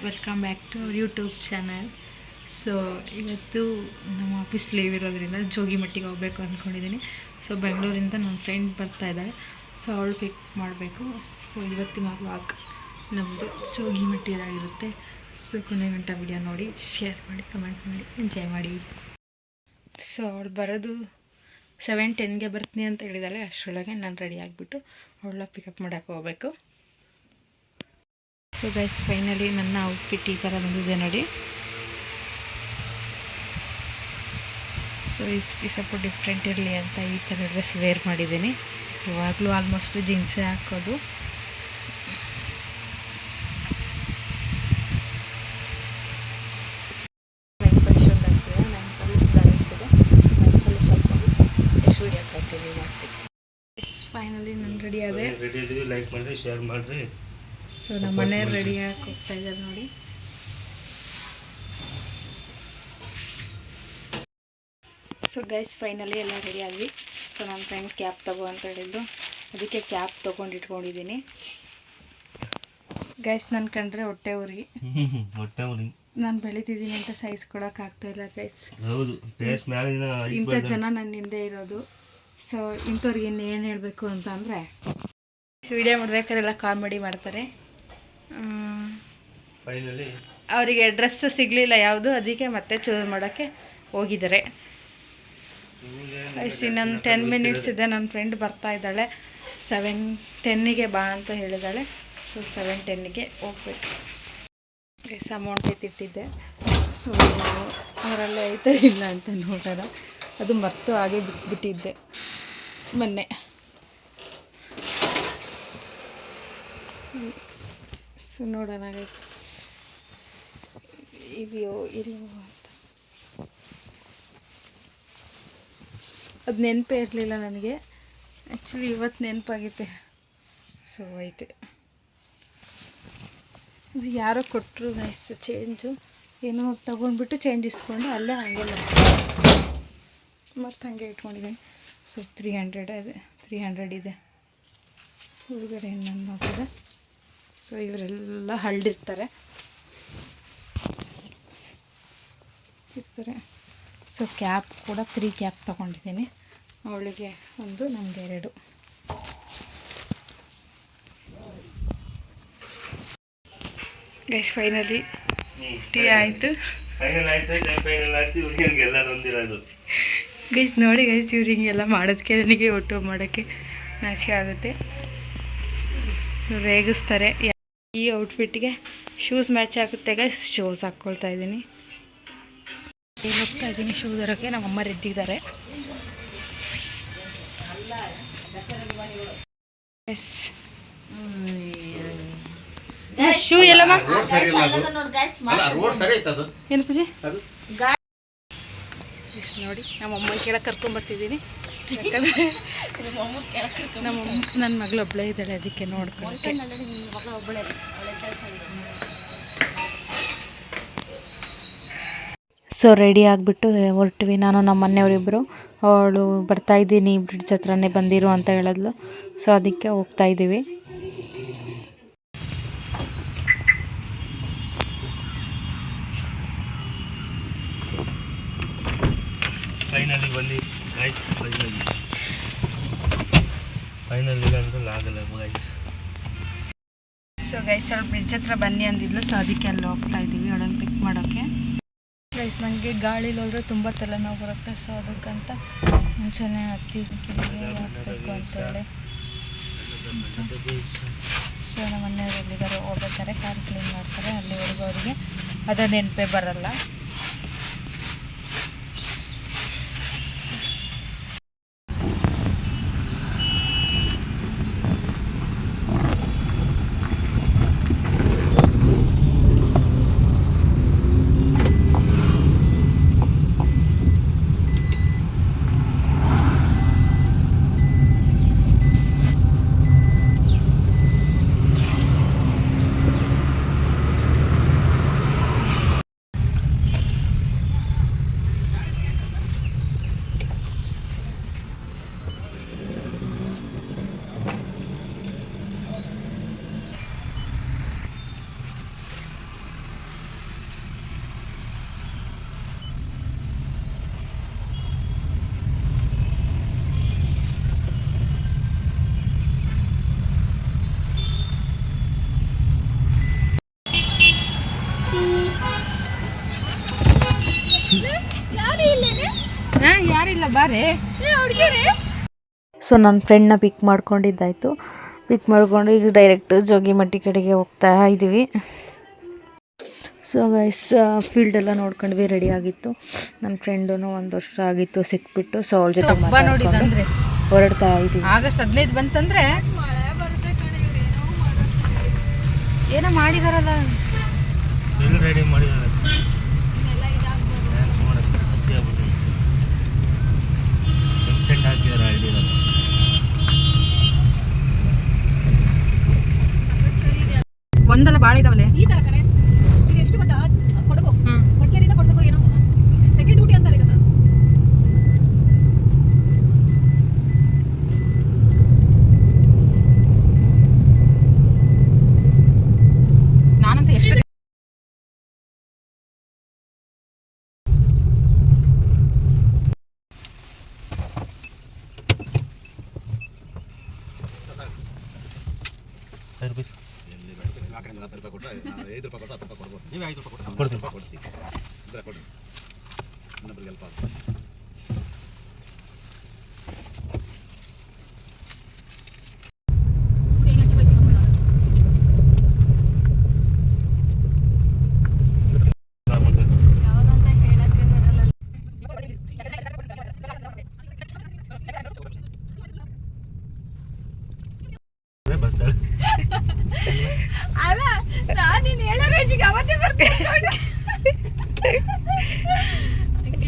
Welcome back to YouTube channel. So ಇವತ್ತು ನಮ್ಮ office leave ಇರೋದ್ರಿಂದ ಜೋಗಿಮಟ್ಟಿಗೆ ಹೋಗಬೇಕು ಅಂದ್ಕೊಂಡಿದ್ದೀನಿ. ಸೊ ಬೆಂಗಳೂರಿಂದ ನನ್ನ ಫ್ರೆಂಡ್ ಬರ್ತಾ ಇದ್ದಾಳೆ, ಸೊ ಅವಳು ಪಿಕ್ ಮಾಡಬೇಕು. ಸೊ ಇವತ್ತಿನ ವ್ಲಾಗ್ ನಮ್ಮದು ಜೋಗಿಮಟ್ಟಿದಾಗಿರುತ್ತೆ. ಸೊ ಕೊನೆ ಗಂಟೆ ವಿಡಿಯೋ ನೋಡಿ, ಶೇರ್ ಮಾಡಿ, ಕಮೆಂಟ್ ಮಾಡಿ, ಎಂಜಾಯ್ ಮಾಡಿ. ಸೊ ಅವಳು ಬರೋದು 7:10ಗೆ ಬರ್ತೀನಿ ಅಂತ ಹೇಳಿದಾಳೆ. ಅಷ್ಟರೊಳಗೆ ನಾನು ರೆಡಿ ಆಗಿಬಿಟ್ಟು ಅವಳ ಪಿಕಪ್ ಮಾಡೋಕ್ಕೆ ಹೋಗಬೇಕು. ಸೊ ಗೈಸ್, ಫೈನಲಿ ನನ್ನ ಔಟ್ಫಿಟ್ ಈ ಥರ ಬಂದಿದೆ ನೋಡಿ. ಸೊ ಈ ಸ್ವಲ್ಪ ಡಿಫ್ರೆಂಟ್ ಇರಲಿ ಅಂತ ಈ ಥರ ಡ್ರೆಸ್ ವೇರ್ ಮಾಡಿದ್ದೀನಿ. ಇವಾಗಲೂ ಆಲ್ಮೋಸ್ಟ್ ಜೀನ್ಸೇ ಹಾಕೋದು. ಫೈನಲಿ ನಾನು ರೆಡಿ ಆದೆ. ಲೈಕ್ ಮಾಡಿರಿ, ಶೇರ್ ಮಾಡಿರಿ. ಸೊ ನಮ್ಮ ಮನೆಯವ್ರು ರೆಡಿಯಾಗಿ ಹೋಗ್ತಾ ಇದ್ದಾರೆ ನೋಡಿ. ಸೊ ಗೈಸ್, ಫೈನಲಿ ಎಲ್ಲ ರೆಡಿ ಆದ್ವಿ. ಸೊ ನನ್ನ ಫ್ರೆಂಡ್ ಕ್ಯಾಬ್ ತಗೋ ಅಂತ ಹೇಳಿದ್ದು, ಅದಕ್ಕೆ ಕ್ಯಾಬ್ ತೊಗೊಂಡು ಇಟ್ಕೊಂಡಿದ್ದೀನಿ. ಗೈಸ್, ನನ್ನ ಕಂಡ್ರೆ ಹೊಟ್ಟೆ ಉರಿ. ನಾನು ಬೆಳಿತಿದ್ದೀನಿ ಅಂತ ಸೈಜ್ ಕೊಡೋಕ್ಕಾಗ್ತಾ ಇಲ್ಲ ಗೈಸ್. ಇಂಥ ಜನ ನನ್ನ ಹಿಂದೆ ಇರೋದು. ಸೊ ಇಂಥವ್ರಿಗೆ ಇನ್ನೇನು ಹೇಳಬೇಕು ಅಂತ ಅಂದರೆ, ವಿಡಿಯೋ ಮಾಡ್ಬೇಕಾರೆಲ್ಲ ಕಾಮಿಡಿ ಮಾಡ್ತಾರೆ. ಅವರಿಗೆ ಡ್ರೆಸ್ ಸಿಗಲಿಲ್ಲ ಯಾವುದು, ಅದಕ್ಕೆ ಮತ್ತೆ ಚೂಸ್ ಮಾಡೋಕ್ಕೆ ಹೋಗಿದ್ದಾರೆ. ಇನ್ನೊಂದು 10 ಮಿನಿಟ್ಸ್ ಇದೆ. ನನ್ನ ಫ್ರೆಂಡ್ ಬರ್ತಾ ಇದ್ದಾಳೆ. 7:10ಗೆ ಬಾ ಅಂತ ಹೇಳಿದ್ದಾಳೆ. ಸೊ 7:10ಗೆ ಹೋಗ್ಬೇಕು. ಅಮೌಂಟ್ ಎತ್ತಿಟ್ಟಿದ್ದೆ. ಸೊ ಅವರಲ್ಲೇ ಐತೆ ಇಲ್ಲ ಅಂತ ನೋಡೋಣ. ಅದು ಮರೆತು ಹಾಗೆ ಬಿಟ್ಬಿಟ್ಟಿದ್ದೆ ಮೊನ್ನೆ. ಸೊ ನೋಡೋಣ ಗೈಸ್, ಇದೆಯೋ ಇಲ್ಲವೋ ಅಂತ. ಅದು ನೆನಪೇ ಇರಲಿಲ್ಲ ನನಗೆ. ಆ್ಯಕ್ಚುಲಿ ಇವತ್ತು ನೆನಪಾಗೈತೆ. ಸೊ ಐತೆ, ಅದು ಯಾರೋ ಕೊಟ್ಟರು ಗೈಸ್ ಚೇಂಜು. ಏನೋ ತೊಗೊಂಡ್ಬಿಟ್ಟು ಚೇಂಜ್ ಇಸ್ಕೊಂಡು ಅಲ್ಲೇ ಹಾಗೆ ಮತ್ತು ಹಾಗೆ ಇಟ್ಕೊಂಡಿದ್ದೀನಿ. ಸೊ 300 ಇದೆ. ಹುಡುಗಡೆ ಇನ್ನೊಂದು ನೋಡಿದೆ. ಸೊ ಇವರೆಲ್ಲ ಹಳ್ಳಿರ್ತಾರೆ. ಸೊ ಕ್ಯಾಪ್ ಕೂಡ 3 ಕ್ಯಾಪ್ ತೊಗೊಂಡಿದ್ದೀನಿ. ಅವಳಿಗೆ 1, ನಮಗೆ 2. ಗೈಸ್, ಫೈನಲಿ ಟೀ ಆಯಿತು. ಗೈಸ್ ನೋಡಿ ಗೈಸ್, ಇವ್ರು ಹಿಂಗೆಲ್ಲ ಮಾಡೋದಕ್ಕೆ ನನಗೆ ಒಟ್ಟು ಮಾಡೋಕ್ಕೆ ನಾಚಿಕೆ ಆಗುತ್ತೆ. ಸೊ ರೇಗಿಸ್ತಾರೆ. ಈ ಔಟ್ಫಿಟ್ಗೆ ಶೂಸ್ ಮ್ಯಾಚ್ ಆಗುತ್ತೆ ಗೈಸ್. ಶೂಸ್ ಹಾಕ್ಕೊಳ್ತಾ ಇದ್ದೀನಿ. ಹೋಗ್ತಾ ಇದ್ದೀನಿ ಶೂ ತರೋಕ್ಕೆ. ನಮ್ಮಮ್ಮ ರೆದ್ದಿದ್ದಾರೆ. ಎಸ್, ಶೂ ಎಲ್ಲಮ್ಮ ಏನು ಪೂಜೆ ನೋಡಿ. ನಮ್ಮಮ್ಮ ಕೆಳಗೆ ಕರ್ಕೊಂಬರ್ತಿದ್ದೀನಿ. ಯಾಕಂದರೆ ನನ್ನ ಮಗಳು ಒಬ್ಬಳೇ ಇದ್ದಾಳೆ, ಅದಕ್ಕೆ ನೋಡ್ಕೊಂಡು. ಸೊ ರೆಡಿ ಆಗಿಬಿಟ್ಟು ಹೊರಟ್ವಿ. ನಾನು ನಮ್ಮ ಮನೆಯವರಿಬ್ಬರು. ಅವಳು ಬರ್ತಾಯಿದ್ದೀನಿ, ಬ್ರಿಡ್ಜ್ ಹತ್ರನೇ ಬಂದಿರು ಅಂತ ಹೇಳಿದ್ಲು. ಸೊ ಅದಕ್ಕೆ ಹೋಗ್ತಾಯಿದ್ದೀವಿ. ಫೈನಲಿ ಬಂದು ಗೈಸ್, ಫೈನಲಿ ಅಂದ್ರೆ ಆಗಲ್ಲ ಗೈಸ್. ಸೊ ಗೈಸ್, ಅವಳು ಬ್ರಿಡ್ಜ್ ಹತ್ರ ಬನ್ನಿ ಅಂದಿದ್ಲು. ಸೊ ಅದಕ್ಕೆ ಅಲ್ಲಿ ಹೋಗ್ತಾ ಇದ್ದೀವಿ ಅವಳನ್ನು ಪಿಕ್ ಮಾಡೋಕ್ಕೆ. ಗೈಸ್, ನನಗೆ ಗಾಳಿಲಿ ಹೋದ್ರೆ ತುಂಬ ತಲೆನೋವು ಬರುತ್ತೆ. ಸೊ ಅದಕ್ಕಂತ ಮುಂಚೆನೇ ಹತ್ತಿ ಹೋಗಬೇಕು ಅಂತೇಳಿ. ಸೊ ನಮ್ಮ ಮನೆಯವರಲ್ಲಿದ್ದಾರೆ, ಹೋಗ್ಬೇಕಾರೆ ಕಾರ್ ಕ್ಲೀನ್ ಮಾಡ್ತಾರೆ. ಅಲ್ಲಿವರೆಗೂ ಅವರಿಗೆ ಅದರ ನೆನಪೇ ಬರಲ್ಲ. ಯಾರಿಲ್ಲ ಬಾರೆ. ಸೊ ನನ್ನ ಫ್ರೆಂಡ್ನ ಪಿಕ್ ಮಾಡ್ಕೊಂಡಿದ್ದಾಯಿತು. ಪಿಕ್ ಮಾಡ್ಕೊಂಡು ಈಗ ಡೈರೆಕ್ಟ್ ಜೋಗಿಮಟ್ಟಿ ಕಡೆಗೆ ಹೋಗ್ತಾ ಇದ್ದೀವಿ. ಸೊ ಗೈಸ್ ಫೀಲ್ಡೆಲ್ಲ ನೋಡ್ಕೊಂಡ್ವಿ, ರೆಡಿ ಆಗಿತ್ತು. ನನ್ನ ಫ್ರೆಂಡೂ 1 ವರ್ಷ ಆಗಿತ್ತು ಸಿಕ್ಬಿಟ್ಟು. ಸೊ ಅವಳ ಜೊತೆ ಮಾತಾಡ್ಕೊಂಡು ಹೊರಡ್ತಾ ಇದ್ದೀವಿ. ಆಗಸ್ಟ್ 15 ಬಂತಂದರೆ ಏನೋ ಮಾಡಿದಾರಲ್ಲ, ರೆಡಿ ಮಾಡಿದ್ದಾರೆ. ಒಂದಲ್ಲ ಭಾಳ ಇದಾವಲೆ. ಈ ತರ ಕಣೆ ಈಗ ಎಷ್ಟು ಗೊತ್ತಾ, ಕೊಡಗು ಮಡಿಕೇರಿಯಿಂದ ಕೊಡಗು ಏನೋ ಸೆಕೆಂಡ್ ಊಟಿ ಅಂತಾರೆ ಇದನ್ನ. ನಾನಂತ ಎಷ್ಟು ಅಲ್ಲ ನಾನು ನೀನು ಹೇಳೋ ರೇಂಜಿಗೆ ಅವತ್ತೇ ಬರ್ತೀನಿ.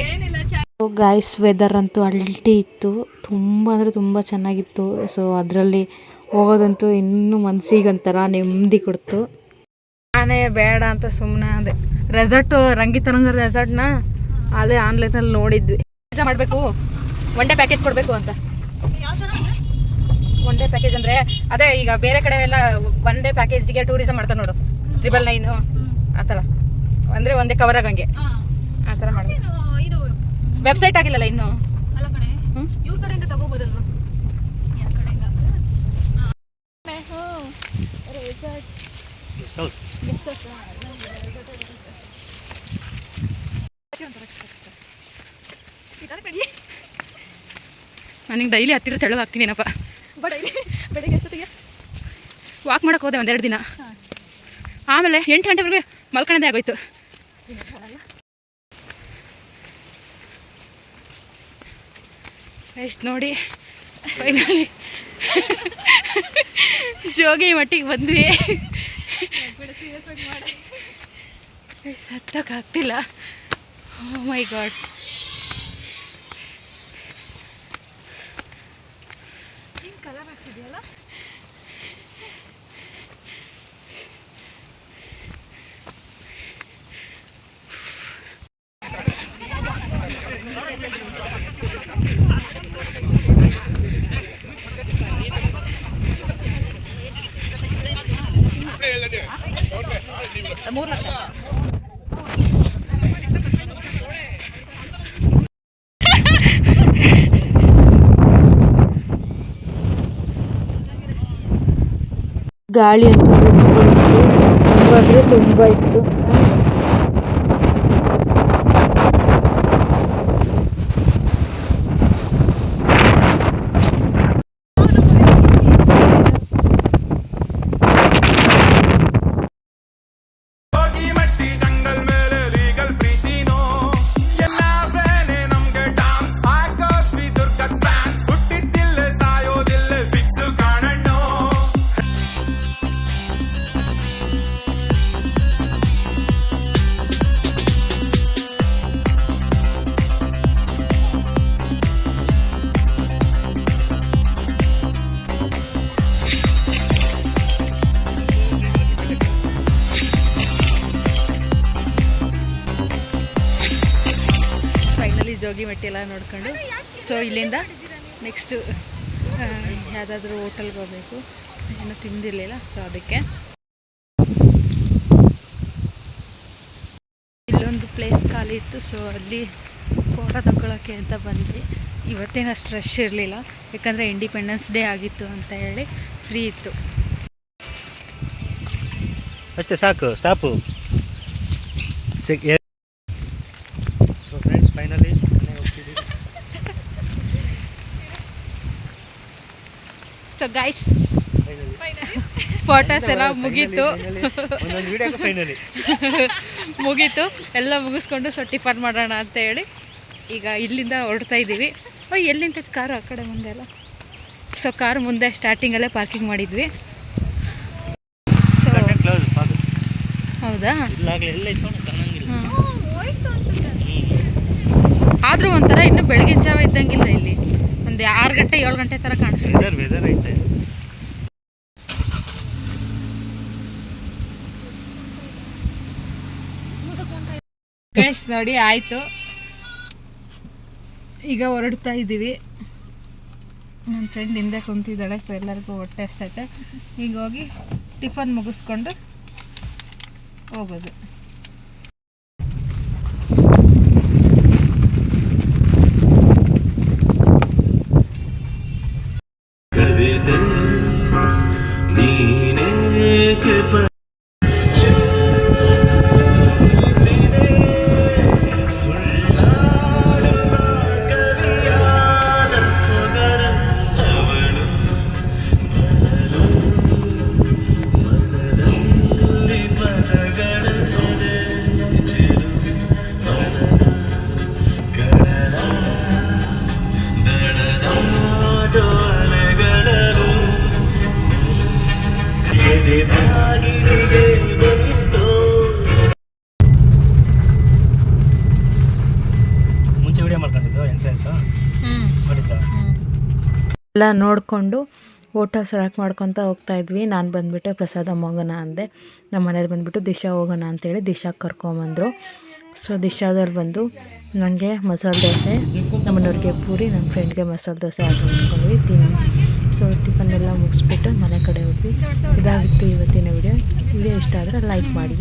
ಏನಿಲ್ಲ ಗಾಯ್ಸ್, ವೆದರ್ ಅಂತೂ ಅಲ್ಟಿ ಇತ್ತು, ತುಂಬ ಅಂದರೆ ತುಂಬ ಚೆನ್ನಾಗಿತ್ತು. ಸೊ ಅದರಲ್ಲಿ ಹೋಗೋದಂತೂ ಇನ್ನೂ ಮನಸ್ಸಿಗೊಂಥರ ನೆಮ್ಮದಿ ಕೊಡ್ತು. ನಾನೇ ಬೇಡ ಅಂತ ಸುಮ್ಮನೆ ಅದೇ ರೆಸಾರ್ಟು ರಂಗಿತರಂಗ ರೆಸಾರ್ಟ್ನ ಅದೇ ಆನ್ಲೈನಲ್ಲಿ ನೋಡಿದ್ವಿ. ವೀಸಾ ಮಾಡಬೇಕು, 1 ಡೇ ಪ್ಯಾಕೇಜ್ ಕೊಡಬೇಕು ಅಂತ. ಯಾವ ಥರ 1 ಡೇ ಪ್ಯಾಕೇಜ್ ಅಂದರೆ ಅದೇ ಈಗ ಬೇರೆ ಕಡೆ ಎಲ್ಲ 1 ಡೇ ಪ್ಯಾಕೇಜಿಗೆ ಟೂರಿಸಮ್ ಮಾಡ್ತಾರೆ ನೋಡು, 999 ಆ ಥರ, ಅಂದರೆ ಒಂದೇ ಕವರ್ ಆಗಂಗೆ ಆ ಥರ ಮಾಡಬೇಕು. ಇದು ವೆಬ್ಸೈಟ್ ಆಗಿಲ್ಲಲ್ಲ ಇನ್ನು. ಅಲ್ಲ ಕಣೆ, ಇವ್ರ ಕಡೆಯಿಂದ ತಗೋಬೋದಲ್ವಾ? ಯಾರ ಕಡೆಯಿಂದ? ನನಗೆ ಡೈಲಿ ಹತ್ತಿರ ತೆಳುವಾಗ್ತೀನಿ ಏನಪ್ಪ. ಬೆಳಿಗ್ಗೆ ಎಷ್ಟೊತ್ತಿಗೆ ವಾಕ್ ಮಾಡೋಕೆ ಹೋದೆ 1-2 ದಿನ, ಆಮೇಲೆ 8 ಗಂಟೆವರೆಗೆ ಮಲ್ಕೊಳ್ಳೋದೇ ಆಗೋಯ್ತು. ಎಷ್ಟು ನೋಡಿ ಫೈನಲಿ ಜೋಗಿಮಟ್ಟಿಗೆ ಬಂದ್ವಿ. ಸತ್ತಕ್ಕಾಗ್ತಿಲ್ಲ. ಓ ಮೈ ಗಾಡ್. ಕಲರ್ ಹಾಕ್ಸಿದ್ಯಲ್ಲ. ಗಾಳಿ ಅಂತೂ ತುಂಬ ಇತ್ತು, ತುಂಬ ಅಂದರೆ ತುಂಬ ಇತ್ತು. ಜೋಗಿಮಟ್ಟಿ ಎಲ್ಲ ನೋಡ್ಕೊಂಡು ಸೊ ಇಲ್ಲಿಂದ ನೆಕ್ಸ್ಟು ಯಾವುದಾದ್ರೂ ಹೋಟೆಲ್ಗೆ ಹೋಗಬೇಕು. ಏನೂ ತಿಂದಿರಲಿಲ್ಲ, ಸೊ ಅದಕ್ಕೆ ಇಲ್ಲೊಂದು ಪ್ಲೇಸ್ ಖಾಲಿ ಇತ್ತು. ಸೊ ಅಲ್ಲಿ ಫೋಟೋ ತಗೊಳ್ಳೋಕ್ಕೆ ಅಂತ ಬಂದ್ವಿ. ಇವತ್ತೇನು ಅಷ್ಟು ರಶ್ ಇರಲಿಲ್ಲ, ಯಾಕಂದರೆ ಇಂಡಿಪೆಂಡೆನ್ಸ್ ಡೇ ಆಗಿತ್ತು ಅಂತ ಹೇಳಿ ಫ್ರೀ ಇತ್ತು. ಅಷ್ಟೇ ಸಾಕು, stop. So friends finally so guys photos ಎಲ್ಲ ಮುಗೀತು ಒಂದೊಂದು ವಿಡಿಯೋಗೆ ಫೈನಲಿ ಮುಗೀತು ಎಲ್ಲ ಮುಗಿಸ್ಕೊಂಡು ಸೊ ಟಿಫನ್ ಮಾಡೋಣ ಅಂತ ಹೇಳಿ ಈಗ ಇಲ್ಲಿಂದ ಹೊರಡ್ತಾ ಇದ್ದೀವಿ. ಎಲ್ಲಿ ನಿಂತೈತೆ ಕಾರು ಆ ಕಡೆ ಮುಂದೆ ಎಲ್ಲ. ಸೊ ಕಾರು ಮುಂದೆ ಸ್ಟಾರ್ಟಿಂಗಲ್ಲೇ ಪಾರ್ಕಿಂಗ್ ಮಾಡಿದ್ವಿ. ಸೊ ಕ್ಲೋಸ್ ಹೌದಾ, ಇಲ್ಲಾಗಲೇ ಎಲ್ಲ ಇತ್ತು ಕಾಣಂಗಿಲ್ಲ. ಆದರೂ ಒಂಥರ ಇನ್ನೂ ಬೆಳಗಿನ ಜಾವ ಇದ್ದಂಗಿಲ್ಲ. ಇಲ್ಲಿ ಒಂದು 6 ಗಂಟೆ 7 ಗಂಟೆ ಥರ ಕಾಣಿಸುತ್ತೆ. ವೆದರ್ ಐತೆ. ಗೈಸ್ ನೋಡಿ ಆಯಿತು, ಈಗ ಹೊರಡ್ತಾ ಇದ್ದೀವಿ. ನನ್ನ ಫ್ರೆಂಡ್ ಹಿಂದೆ ಕುಂತಿದ್ದಾಳೆ. ಸೊ ಎಲ್ಲರಿಗೂ ಹೊಟ್ಟೆ ಅಷ್ಟೈತೆ. ಈಗ ಹೋಗಿ ಟಿಫನ್ ಮುಗಿಸ್ಕೊಂಡು ಹೋಗೋದು. ಮುಂಚೆ ವಿಡಿಯೋ ಮಾಡ್ಕೊಂಡಿದ್ದು ಎಂಟ್ರೆನ್ಸ್ ಮಾಡಿದ್ದ ಎಲ್ಲ ನೋಡಿಕೊಂಡು ಊಟ ಸೆಲೆಕ್ಟ್ ಮಾಡ್ಕೊತ ಹೋಗ್ತಾ ಇದ್ವಿ. ನಾನು ಬಂದುಬಿಟ್ಟು ಪ್ರಸಾದ ಹೋಗೋಣ ಅಂದೆ. ನಮ್ಮ ಮನೇಲಿ ಬಂದುಬಿಟ್ಟು ದಿಶಾ ಹೋಗೋಣ ಅಂತೇಳಿ ದಿಶಾಗೆ ಕರ್ಕೊಂಬಂದರು. ಸೊ ದಿಶಾದಲ್ಲಿ ಬಂದು ನನಗೆ ಮಸಾಲೆ ದೋಸೆ, ನಮ್ಮನೆಯವ್ರಿಗೆ ಪೂರಿ, ನನ್ನ ಫ್ರೆಂಡ್ಗೆ ಮಸಾಲೆ ದೋಸೆ ಆರ್ಡ್ರ್ ಮಾಡ್ಕೊಂಡ್ವಿ ತಿನ್ನಿ. ಸೊ ಟಿಫನ್ ಎಲ್ಲ ಮುಗಿಸ್ಬಿಟ್ಟು ಮನೆ ಕಡೆ ಹೋದ್ವಿ. ಇದಾಗಿತ್ತು ಇವತ್ತಿನ ವಿಡಿಯೋ ಇಷ್ಟ ಆದರೆ ಲೈಕ್ ಮಾಡಿ.